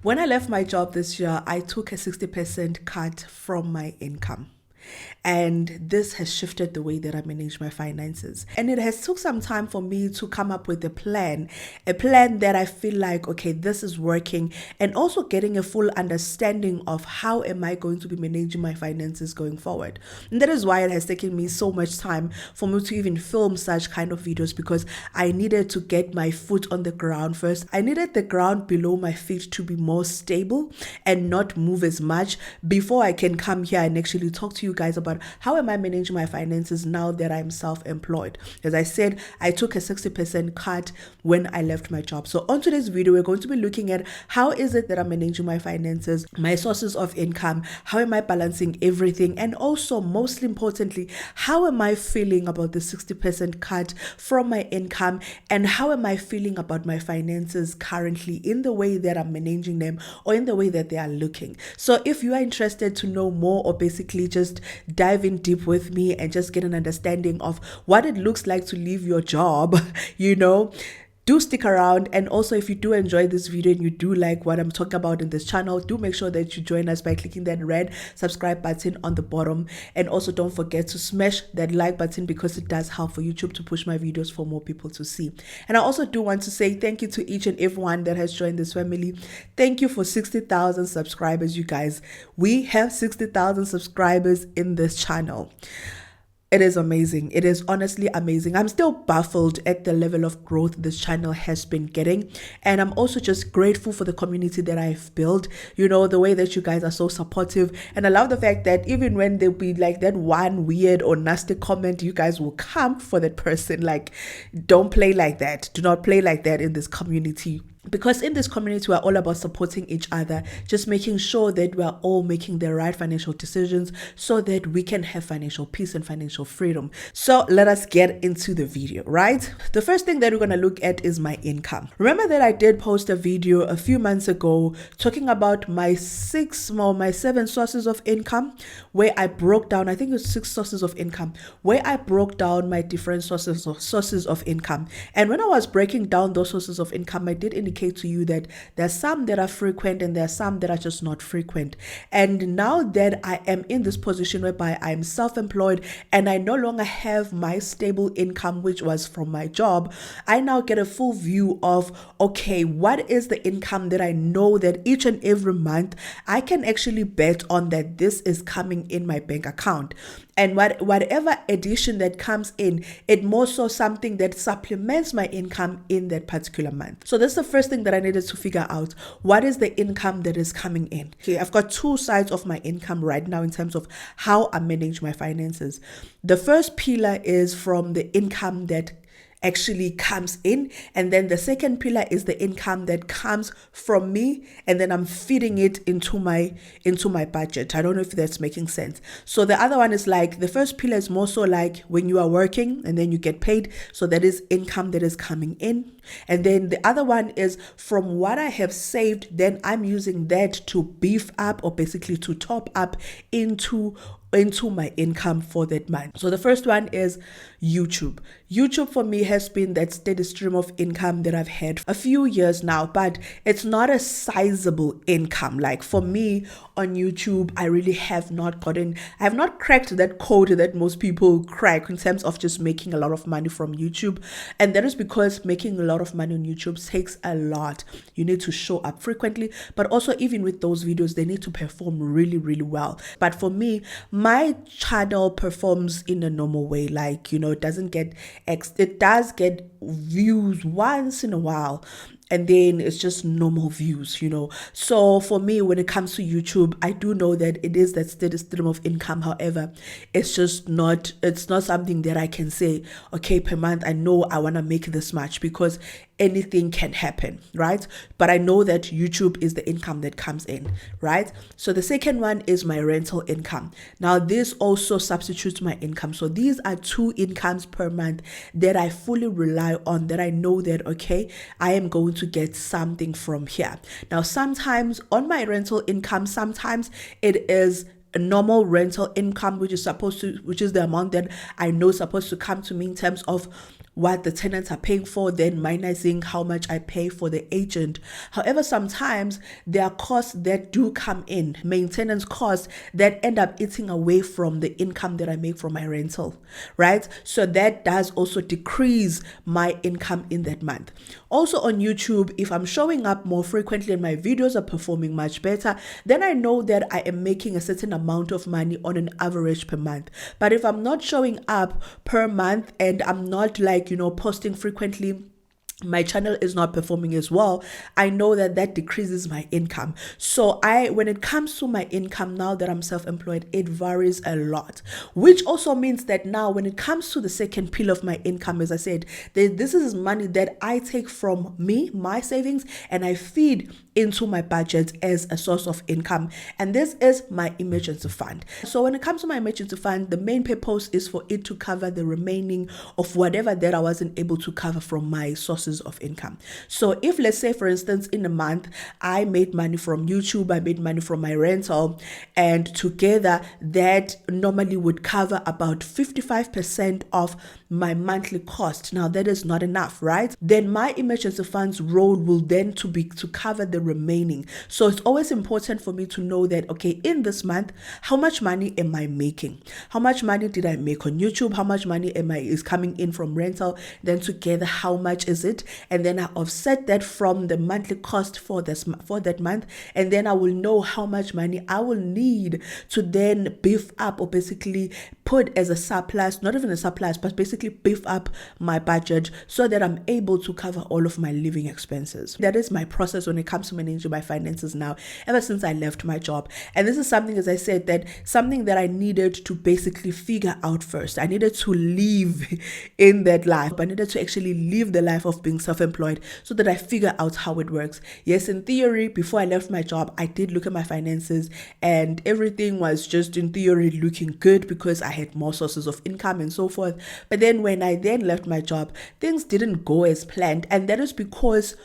When I left my job this year, I took a 60% cut from my income. And this has shifted the way that I manage my finances. And it has took some time for me to come up with a plan that I feel like, okay, this is working, and also getting a full understanding of how am I going to be managing my finances going forward. And that is why it has taken me so much time for me to even film such kind of videos, because I needed to get my foot on the ground first. I needed the ground below my feet to be more stable and not move as much before I can come here and actually talk to you guys about how am I managing my finances now that I'm self-employed. As I said, I took a 60% cut when I left my job. So on today's video, we're going to be looking at how is it that I'm managing my finances, my sources of income, how am I balancing everything, and also mostly importantly, how am I feeling about the 60% cut from my income, and how am I feeling about my finances currently in the way that I'm managing them or in the way that they are looking. So if you are interested to know more, or basically just dive in deep with me and just get an understanding of what it looks like to leave your job, do stick around. And also, if you do enjoy this video and you do like what I'm talking about in this channel, do make sure that you join us by clicking that red subscribe button on the bottom. And also don't forget to smash that like button, because it does help for YouTube to push my videos for more people to see. And I also do want to say thank you to each and everyone that has joined this family. Thank you for 60,000 subscribers, you guys. We have 60,000 subscribers in this channel. It is amazing. It is honestly amazing. I'm still baffled at the level of growth this channel has been getting. And I'm also just grateful for the community that I've built. The way that you guys are so supportive. And I love the fact that even when there'll be like that one weird or nasty comment, you guys will come for that person. Like, don't play like that. Do not play like that in this community. Because in this community, we're all about supporting each other, just making sure that we're all making the right financial decisions so that we can have financial peace and financial freedom. So let us get into the video, right? The first thing that we're going to look at is my income. Remember that I did post a video a few months ago talking about my seven sources of income, where I broke down, I think it was 6 sources of income, where I broke down my different sources of income. And when I was breaking down those sources of income, I did indicate to you that there's some that are frequent and there's some that are just not frequent. And now that I am in this position whereby I'm self-employed and I no longer have my stable income, which was from my job, I now get a full view of, okay, what is the income that I know that each and every month I can actually bet on that this is coming in my bank account. And whatever addition that comes in, it more so something that supplements my income in that particular month. So that's the first thing that I needed to figure out. What is the income that is coming in? Okay, I've got 2 sides of my income right now in terms of how I manage my finances. The first pillar is from the income that actually comes in, and then the second pillar is the income that comes from me, and then I'm feeding it into my budget. I don't know if that's making sense. So the other one is like, the first pillar is more so like when you are working and then you get paid, so that is income that is coming in. And then the other one is from what I have saved, then I'm using that to beef up, or basically to top up into my income for that month. So the first one is YouTube. YouTube for me has been that steady stream of income that I've had a few years now, but it's not a sizable income. Like for me on YouTube, I really have not cracked that code that most people crack in terms of just making a lot of money from YouTube. And that is because making a lot of money on YouTube takes a lot. You need to show up frequently, but also even with those videos, they need to perform really, really well. But for me, my channel performs in a normal way. Like, it does get views once in a while, and then it's just normal views. So for me, when it comes to YouTube, I do know that it is that steady stream of income. However, it's not something that I can say, okay, per month I know I want to make this much, because anything can happen, right? But I know that YouTube is the income that comes in, right? So the second one is my rental income. Now this also substitutes my income. So these are 2 incomes per month that I fully rely on, that I know that, okay, I am going to get something from here. Now sometimes on my rental income, sometimes it is a normal rental income, which is the amount that I know is supposed to come to me in terms of what the tenants are paying for, then minusing how much I pay for the agent. However, sometimes there are costs that do come in, maintenance costs that end up eating away from the income that I make from my rental, right? So that does also decrease my income in that month. Also on YouTube, if I'm showing up more frequently and my videos are performing much better, then I know that I am making a certain amount of money on an average per month. But if I'm not showing up per month and I'm not posting frequently, my channel is not performing as well, I know that decreases my income. So when it comes to my income, now that I'm self-employed, it varies a lot, which also means that now when it comes to the second pillar of my income, as I said, this is money that I take from my savings, and I feed into my budget as a source of income. And this is my emergency fund. So when it comes to my emergency fund, the main purpose is for it to cover the remaining of whatever that I wasn't able to cover from my sources of income. So if, let's say, for instance, in a month, I made money from YouTube, I made money from my rental, and together that normally would cover about 55% of my monthly cost. Now that is not enough, right? Then my emergency fund's role will then be to cover the remaining. So it's always important for me to know that, okay, in this month, how much money am I making? How much money did I make on YouTube? How much money is coming in from rental? Then together, how much is it? And then I offset that from the monthly cost for that month, and then I will know how much money I will need to then beef up, or basically put as a surplus, not even a surplus, but basically beef up my budget so that I'm able to cover all of my living expenses. That is my process when it comes to managing my finances now, ever since I left my job. And this is something, as I said, something that I needed to basically figure out first. I needed to live in that life. I needed to actually live the life of being self-employed so that I figure out how it works. Yes, in theory, before I left my job, I did look at my finances and everything was just in theory looking good because I had more sources of income and so forth. But then when I then left my job, things didn't go as planned. And that is because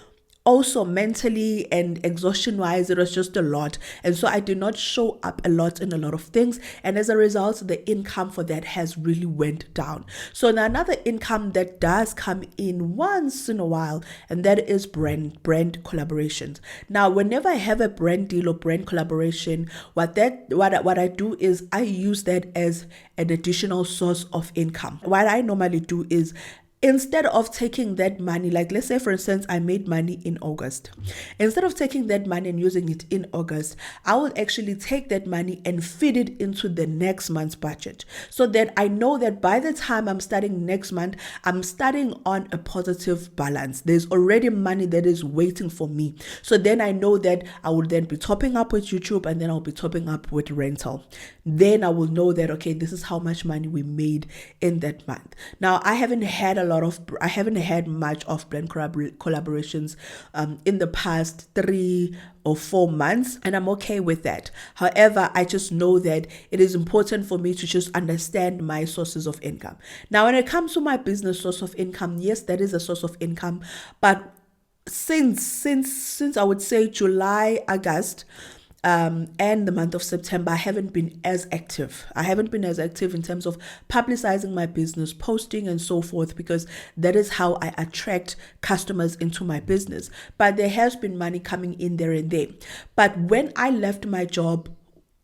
also mentally and exhaustion wise, it was just a lot. And so I did not show up a lot in a lot of things. And as a result, the income for that has really went down. So now another income that does come in once in a while, and that is brand collaborations. Now, whenever I have a brand deal or brand collaboration, what I do is I use that as an additional source of income. What I normally do is, instead of taking that money, like let's say for instance, I made money in August. Instead of taking that money and using it in August, I will actually take that money and feed it into the next month's budget, so that I know that by the time I'm starting next month, I'm starting on a positive balance. There's already money that is waiting for me. So then I know that I will then be topping up with YouTube, and then I'll be topping up with rental. Then I will know that, okay, this is how much money we made in that month. Now, I haven't had much of brand collaborations in the past 3 or 4 months, and I'm okay with that. However, I just know that it is important for me to just understand my sources of income. Now, when it comes to my business source of income, yes, that is a source of income, but since I would say July, August, and the month of September, I haven't been as active. I haven't been as active in terms of publicizing my business, posting and so forth, because that is how I attract customers into my business. But there has been money coming in there and there. But when I left my job,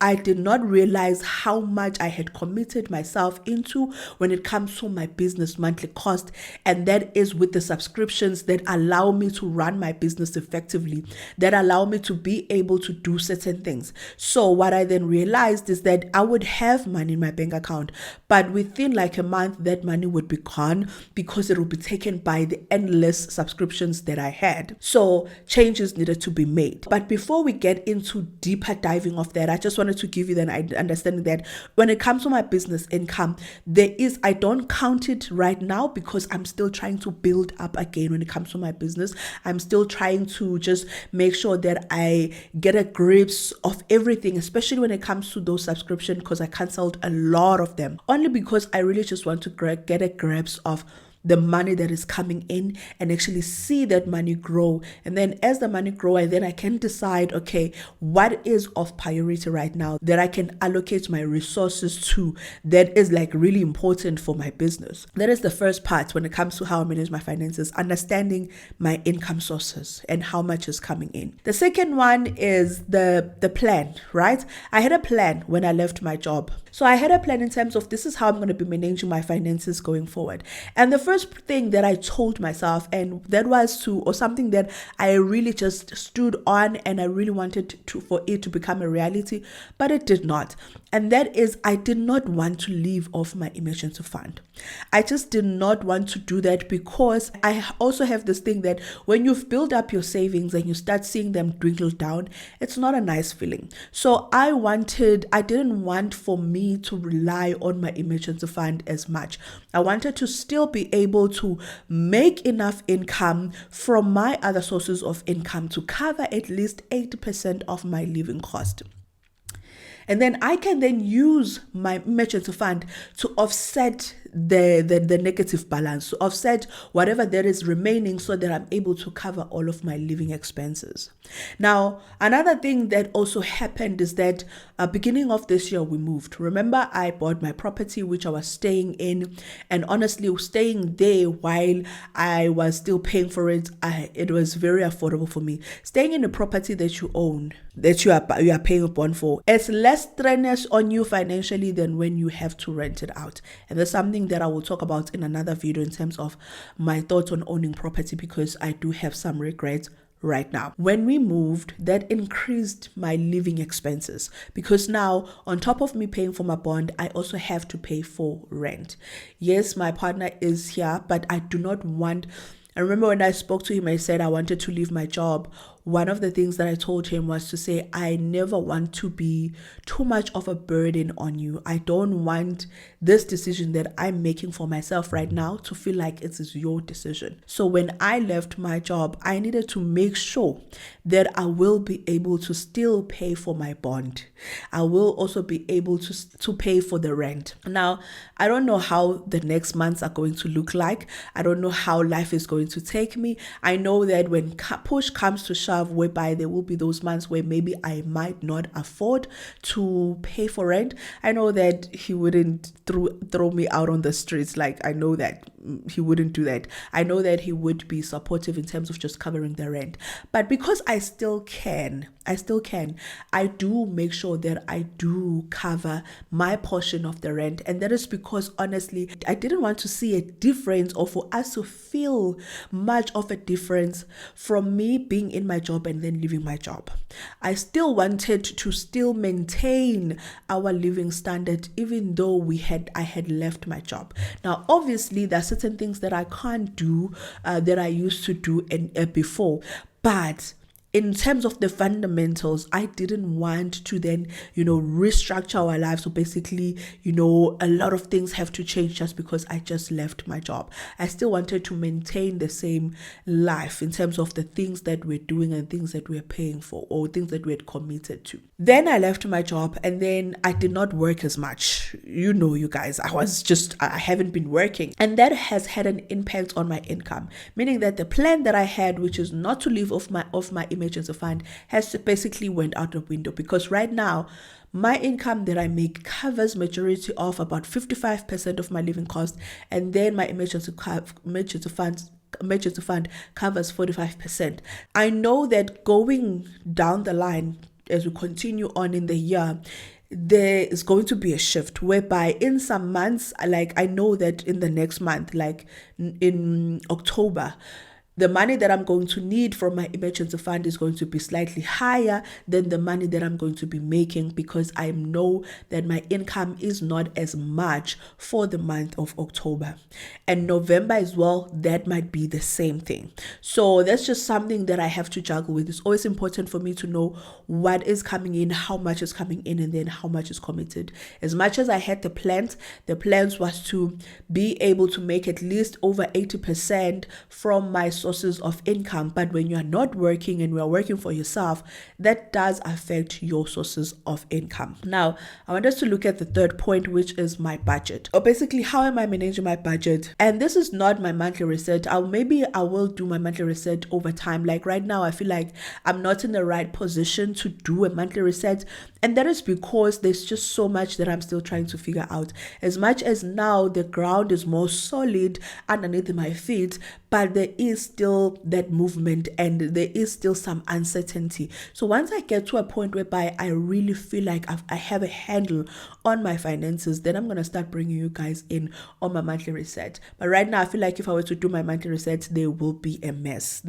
I did not realize how much I had committed myself into when it comes to my business monthly cost. And that is with the subscriptions that allow me to run my business effectively, that allow me to be able to do certain things. So what I then realized is that I would have money in my bank account, but within like a month, that money would be gone because it would be taken by the endless subscriptions that I had. So changes needed to be made. But before we get into deeper diving of that, I just want to give you an understanding that when it comes to my business income, I don't count it right now because I'm still trying to build up again when it comes to my business. I'm still trying to just make sure that I get a grasp of everything, especially when it comes to those subscriptions, because I canceled a lot of them only because I really just want to get a grasp of the money that is coming in and actually see that money grow. And then as the money grow, I can decide, okay, what is of priority right now that I can allocate my resources to, that is like really important for my business. That is the first part when it comes to how I manage my finances, understanding my income sources and how much is coming in. The second one is the plan, right? I had a plan when I left my job. So I had a plan in terms of this is how I'm going to be managing my finances going forward. And the first thing that I told myself, and that was something that I really just stood on, and I really wanted for it to become a reality, but it did not. And that is, I did not want to live off my emergency fund. I just did not want to do that, because I also have this thing that when you've built up your savings and you start seeing them dwindle down, it's not a nice feeling. So I didn't want for me to rely on my emergency fund as much. I wanted to still be able to make enough income from my other sources of income to cover at least 80% of my living cost. And then I can then use my emergency fund to offset the negative balance, to offset whatever there is remaining, so that I'm able to cover all of my living expenses. Now, another thing that also happened is that beginning of this year, we moved. Remember, I bought my property, which I was staying in, and honestly, staying there while I was still paying for it, it was very affordable for me. Staying in a property that you own, that you are paying a bond for, it's less strenuous on you financially than when you have to rent it out. And that's something that I will talk about in another video in terms of my thoughts on owning property, because I do have some regrets right now. When we moved, that increased my living expenses, because now on top of me paying for my bond, I also have to pay for rent. Yes, my partner is here, but I do not want. I remember when I spoke to him, I said I wanted to leave my job. One of the things that I told him was to say, I never want to be too much of a burden on you. I don't want this decision that I'm making for myself right now to feel like it is your decision. So when I left my job, I needed to make sure that I will be able to still pay for my bond. I will also be able to pay for the rent. Now, I don't know how the next months are going to look like. I don't know how life is going to take me. I know that when push comes to shove, whereby there will be those months where maybe I might not afford to pay for rent, I know that he wouldn't throw me out on the streets. Like, I know that he wouldn't do that. I know that he would be supportive in terms of just covering the rent. But because I still can, I do make sure that I do cover my portion of the rent. And that is because, honestly, I didn't want to see a difference, or for us to feel much of a difference from me being in my job and then leaving my job. I still wanted to still maintain our living standard, even though I had left my job. Now, obviously, there are certain things that I can't do that I used to do before, but in terms of the fundamentals, I didn't want to then, restructure our lives. So basically, a lot of things have to change just because I just left my job. I still wanted to maintain the same life in terms of the things that we're doing and things that we're paying for, or things that we had committed to. Then I left my job, and then I did not work as much. You guys, I haven't been working. And that has had an impact on my income, meaning that the plan that I had, which is not to live off my emergency fund, has basically went out the window, because right now my income that I make covers majority of about 55% of my living cost, and then my emergency fund covers 45%. I know that going down the line, as we continue on in the year, there is going to be a shift whereby in some months, like I know that in the next month, like in October, the money that I'm going to need from my emergency fund is going to be slightly higher than the money that I'm going to be making, because I know that my income is not as much for the month of October. And November as well, that might be the same thing. So that's just something that I have to juggle with. It's always important for me to know what is coming in, how much is coming in, and then how much is committed. As much as I had the plans was to be able to make at least over 80% from my sources of income, but when you are not working and you are working for yourself, that does affect your sources of income. Now, I want us to look at the third point, which is my budget, or basically how am I managing my budget. And this is not my monthly reset. I will do my monthly reset over time. Like right now, I feel like I'm not in the right position to do a monthly reset, and that is because there's just so much that I'm still trying to figure out. As much as now the ground is more solid underneath my feet, but there is still that movement and there is still some uncertainty. So once I get to a point whereby I really feel like I have a handle on my finances, then I'm going to start bringing you guys in on my monthly reset. But right now, I feel like if I were to do my monthly reset, there will be a mess.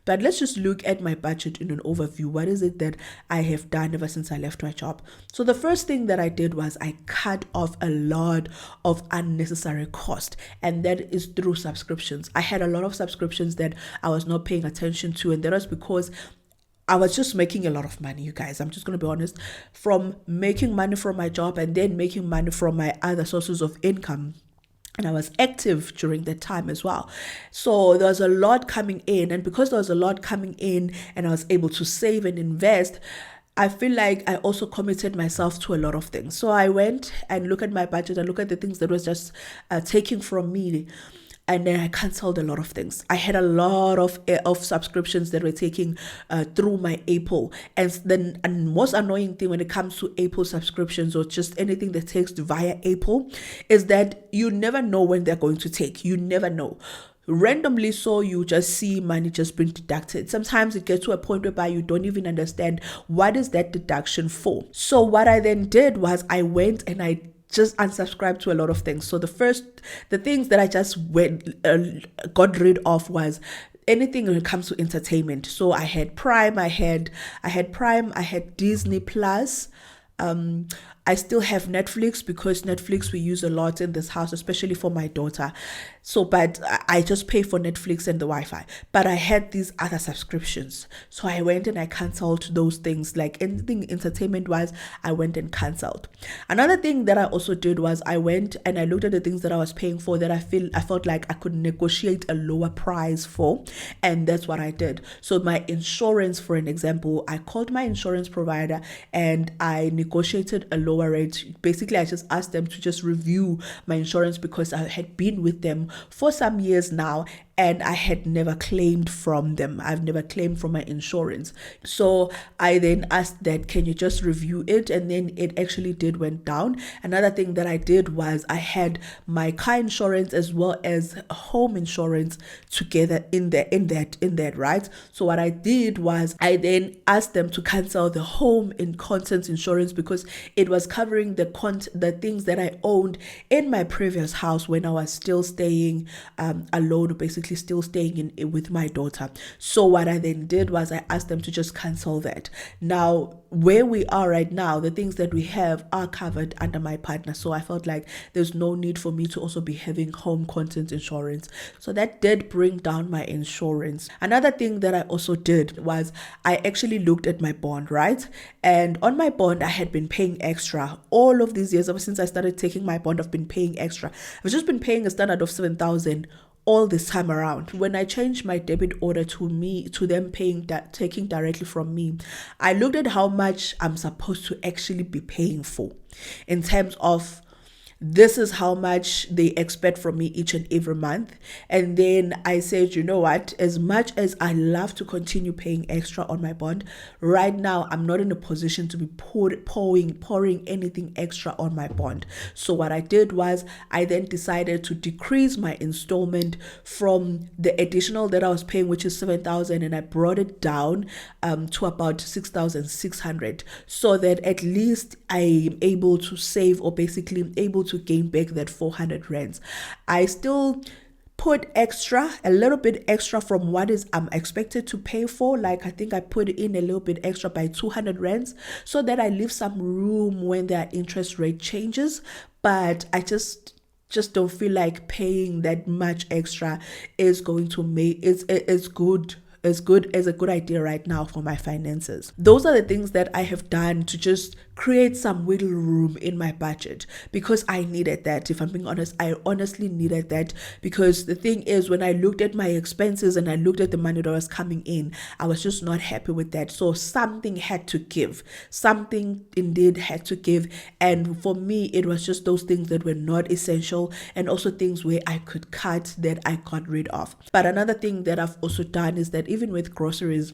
But let's just look at my budget in an overview. What is it that I have done ever since I left my job? So the first thing that I did was I cut off a lot of unnecessary cost, and that is through subscriptions. I had a lot of subscriptions that I was not paying attention to, and that was because I was just making a lot of money, you guys. I'm just going to be honest, from making money from my job and then making money from my other sources of income. And I was active during that time as well. So there was a lot coming in. And because there was a lot coming in and I was able to save and invest, I feel like I also committed myself to a lot of things. So I went and looked at my budget and looked at the things that was just taking from me. And then I canceled a lot of things. I had a lot of subscriptions that were taking through my Apple. And the most annoying thing when it comes to Apple subscriptions or just anything that takes via Apple is that you never know when they're going to take. You never know. Randomly, so you just see money just being deducted. Sometimes it gets to a point whereby you don't even understand what is that deduction for. So what I then did was I went and I just unsubscribed to a lot of things. So the things that I just got rid of was anything when it comes to entertainment. So I had Prime, I had Disney Plus. I still have Netflix because Netflix we use a lot in this house, especially for my daughter. So, but I just pay for Netflix and the Wi-Fi. But I had these other subscriptions. So I went and I canceled those things. Like anything entertainment-wise, I went and canceled. Another thing that I also did was I went and I looked at the things that I was paying for that I felt like I could negotiate a lower price for. And that's what I did. So my insurance, for an example, I called my insurance provider and I negotiated a lower rate. Basically, I just asked them to just review my insurance because I had been with them for some years now and I had never claimed from them. I've never claimed from my insurance. So I then asked that, can you just review it? And then it actually went down. Another thing that I did was I had my car insurance as well as home insurance together in that, right? So what I did was I then asked them to cancel the home and contents insurance because it was covering the things that I owned in my previous house when I was still staying alone, basically still staying in with my daughter. So what I then did was I asked them to just cancel that. Now, where we are right now, the things that we have are covered under my partner. So I felt like there's no need for me to also be having home content insurance. So that did bring down my insurance. Another thing that I also did was I actually looked at my bond, right? And on my bond, I had been paying extra all of these years. Ever since I started taking my bond, I've been paying extra. I've just been paying a standard of 7,000 all this time around. When I changed my debit order to them taking directly from me, I looked at how much I'm supposed to actually be paying for in terms of this is how much they expect from me each and every month. And then I said, you know what, as much as I love to continue paying extra on my bond, right now I'm not in a position to be pouring anything extra on my bond. So what I did was I then decided to decrease my installment from the additional that I was paying, which is 7,000, and I brought it down to about 6,600, so that at least I am able to save, or basically able to gain back that 400 rands. I still put a little bit extra from what I'm expected to pay for. Like I think I put in a little bit extra by 200 rands so that I leave some room when their interest rate changes. But I just don't feel like paying that much extra is going to make it's good. as good as a good idea right now for my finances. Those are the things that I have done to just create some wiggle room in my budget, because I needed that. If I'm being honest, I honestly needed that, because the thing is, when I looked at my expenses and I looked at the money that was coming in, I was just not happy with that. So something had to give. Something indeed had to give. And for me, it was just those things that were not essential, and also things where I could cut that I got rid of. But another thing that I've also done is that even with groceries,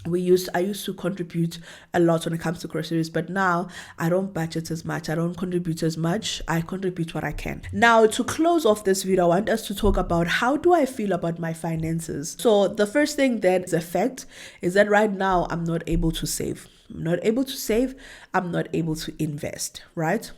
I used to contribute a lot when it comes to groceries, but now I don't budget as much. I don't contribute as much. I contribute what I can. Now, to close off this video, I want us to talk about how do I feel about my finances. So the first thing that is a fact is that right now I'm not able to save. I'm not able to save. I'm not able to invest, right?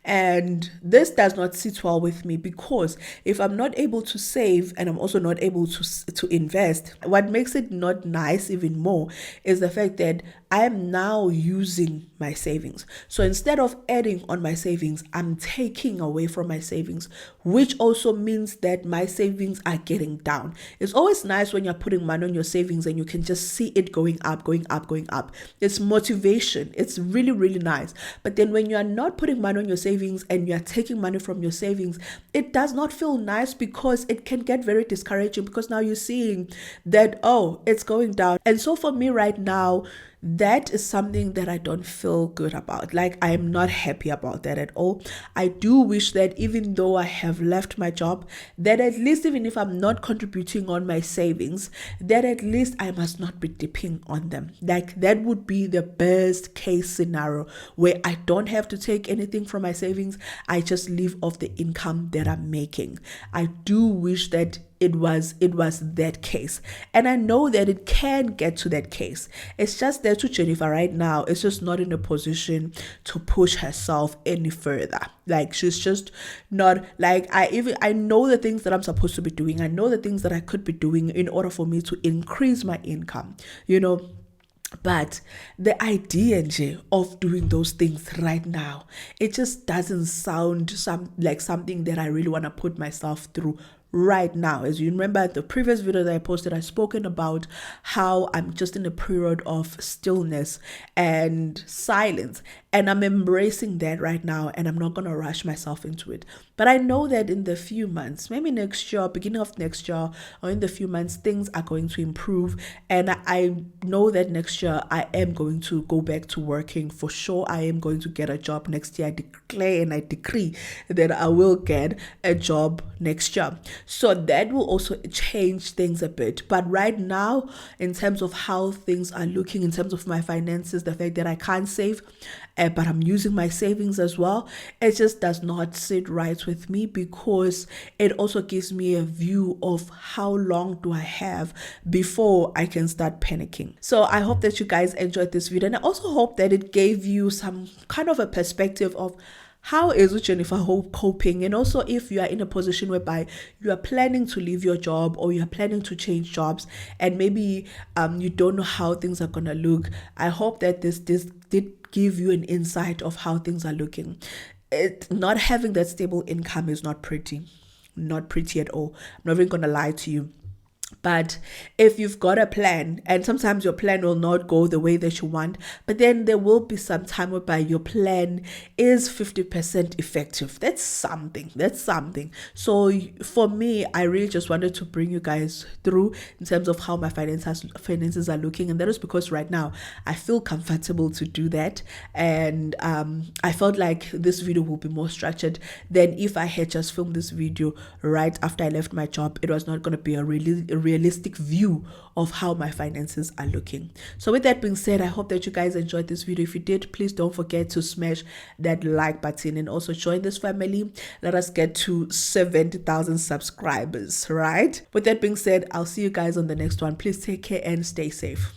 And this does not sit well with me, because if I'm not able to save and I'm also not able to invest, what makes it not nice even more is the fact that I am now using my savings. So instead of adding on my savings, I'm taking away from my savings, which also means that my savings are getting down. It's always nice when you're putting money on your savings and you can just see it going up, going up, going up. It's motivation. It's really, really nice. But then when you are not putting money on your savings and you are taking money from your savings, it does not feel nice, because it can get very discouraging, because now you're seeing that, oh, it's going down. And so for me right now, that is something that I don't feel good about. Like, I am not happy about that at all. I do wish that even though I have left my job, that at least, even if I'm not contributing on my savings, that at least I must not be dipping on them. Like, that would be the best case scenario, where I don't have to take anything from my savings. I just live off the income that I'm making. I do wish that it was that case, and I know that it can get to that case. It's just that to Jennifer right now, it's just not in a position to push herself any further. Like, she's just not, like, I know the things that I'm supposed to be doing. I know the things that I could be doing in order for me to increase my income, but the idea of doing those things right now, it just doesn't sound like something that I really want to put myself through right now. As you remember, the previous video that I posted, I spoken about how I'm just in a period of stillness and silence, and I'm embracing that right now, and I'm not going to rush myself into it. But I know that in the few months, maybe next year, beginning of next year, or in the few months, things are going to improve. And I know that next year I am going to go back to working for sure. I am going to get a job next year. I declare and I decree that I will get a job next year. So that will also change things a bit. But right now, in terms of how things are looking, in terms of my finances, the fact that I can't save, but I'm using my savings as well, it just does not sit right with me, because it also gives me a view of how long do I have before I can start panicking. So I hope that you guys enjoyed this video, and I also hope that it gave you some kind of a perspective of how is Jennifer coping, and also if you are in a position whereby you are planning to leave your job, or you are planning to change jobs, and maybe you don't know how things are gonna look. I hope that this did give you an insight of how things are looking. Not having that stable income is not pretty at all. I'm not even gonna lie to you. But if you've got a plan, and sometimes your plan will not go the way that you want, but then there will be some time whereby your plan is 50% effective. That's something. So for me, I really just wanted to bring you guys through in terms of how my finances are looking. And that is because right now I feel comfortable to do that. And I felt like this video will be more structured than if I had just filmed this video right after I left my job. It was not going to be a realistic view of how my finances are looking. So with that being said, I hope that you guys enjoyed this video. If you did, please don't forget to smash that like button and also join this family. Let us get to 70,000 subscribers, right? With that being said, I'll see you guys on the next one. Please take care and stay safe.